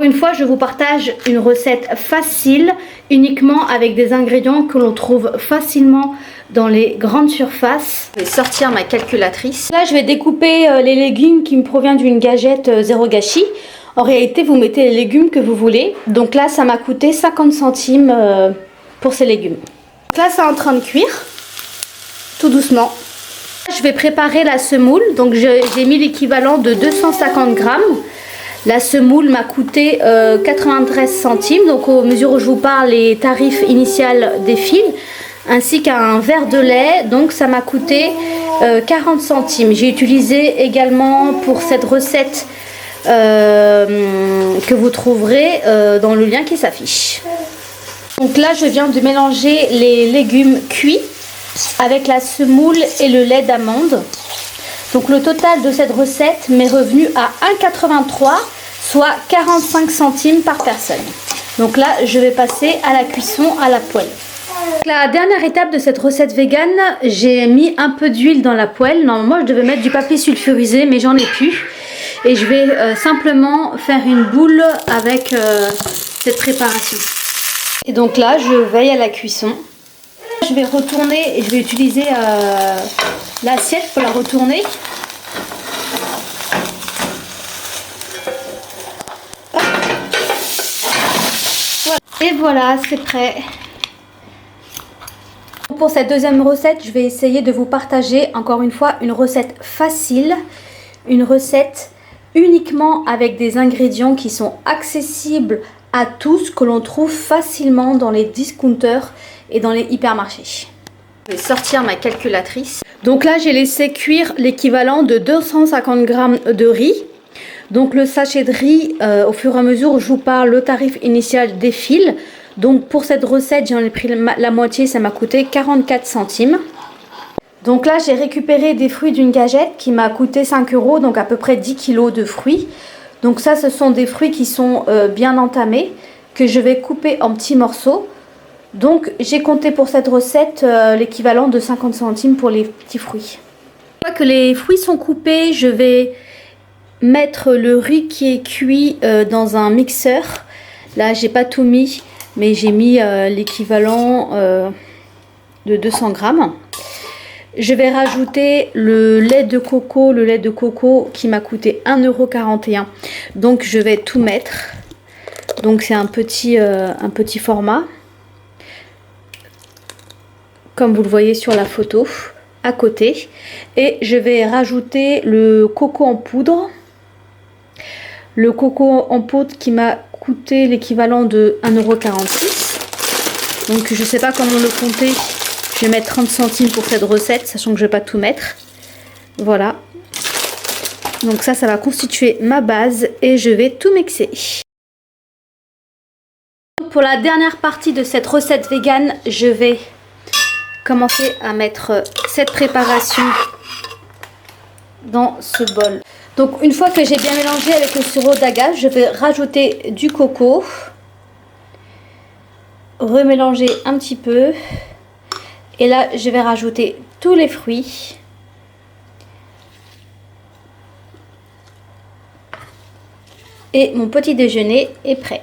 Une fois, je vous partage une recette facile, uniquement avec des ingrédients que l'on trouve facilement dans les grandes surfaces. Je vais sortir ma calculatrice. Là, je vais découper les légumes qui me proviennent d'une gagette zéro gâchis. En réalité, vous mettez les légumes que vous voulez. Donc là, ça m'a coûté 50 centimes pour ces légumes. Donc là, c'est en train de cuire, tout doucement. Je vais préparer la semoule. Donc j'ai mis l'équivalent de 250 grammes. La semoule m'a coûté 93 centimes. Donc au mesure où je vous parle, les tarifs initiaux défilent. Ainsi qu'un verre de lait. Donc ça m'a coûté 40 centimes. J'ai utilisé également pour cette recette que vous trouverez dans le lien qui s'affiche. Donc là, je viens de mélanger les légumes cuits avec la semoule et le lait d'amande. Donc le total de cette recette m'est revenu à 1,83, soit 45 centimes par personne. Donc là, je vais passer à la cuisson à la poêle. La dernière étape de cette recette végane, j'ai mis un peu d'huile dans la poêle. Normalement, je devais mettre du papier sulfurisé, mais j'en ai plus. Et je vais simplement faire une boule avec cette préparation. Et donc là, je veille à la cuisson. Je vais retourner et je vais utiliser l'assiette pour la retourner. Et voilà, c'est prêt. Pour cette deuxième recette, je vais essayer de vous partager encore une fois une recette facile, une recette uniquement avec des ingrédients qui sont accessibles à tous, que l'on trouve facilement dans les discounters et dans les hypermarchés. Je vais sortir ma calculatrice. Donc là, j'ai laissé cuire l'équivalent de 250 grammes de riz. Donc le sachet de riz, au fur et à mesure où je vous parle, le tarif initial défile. Donc pour cette recette, j'en ai pris la moitié, ça m'a coûté 44 centimes. Donc là, j'ai récupéré des fruits d'une gagette qui m'a coûté 5 €, donc à peu près 10 kg de fruits. Donc ça, ce sont des fruits qui sont bien entamés, que je vais couper en petits morceaux. Donc j'ai compté pour cette recette l'équivalent de 50 centimes pour les petits fruits. Une fois que les fruits sont coupés, je vais mettre le riz qui est cuit dans un mixeur. Là, j'ai pas tout mis, mais j'ai mis l'équivalent de 200 grammes. Je vais rajouter le lait de coco qui m'a coûté 1,41 €. Donc je vais tout mettre. Donc c'est un petit format, comme vous le voyez sur la photo à côté. Et je vais rajouter le coco en poudre. Le coco en poudre qui m'a coûté l'équivalent de 1,46 €. Donc je ne sais pas comment le compter. Je vais mettre 30 centimes pour cette recette, sachant que je ne vais pas tout mettre. Voilà. Donc ça va constituer ma base et je vais tout mixer. Pour la dernière partie de cette recette végane, je vais commencer à mettre cette préparation dans ce bol. Donc une fois que j'ai bien mélangé avec le sirop d'agave, je vais rajouter du coco. Remélanger un petit peu. Et là, je vais rajouter tous les fruits. Et mon petit déjeuner est prêt.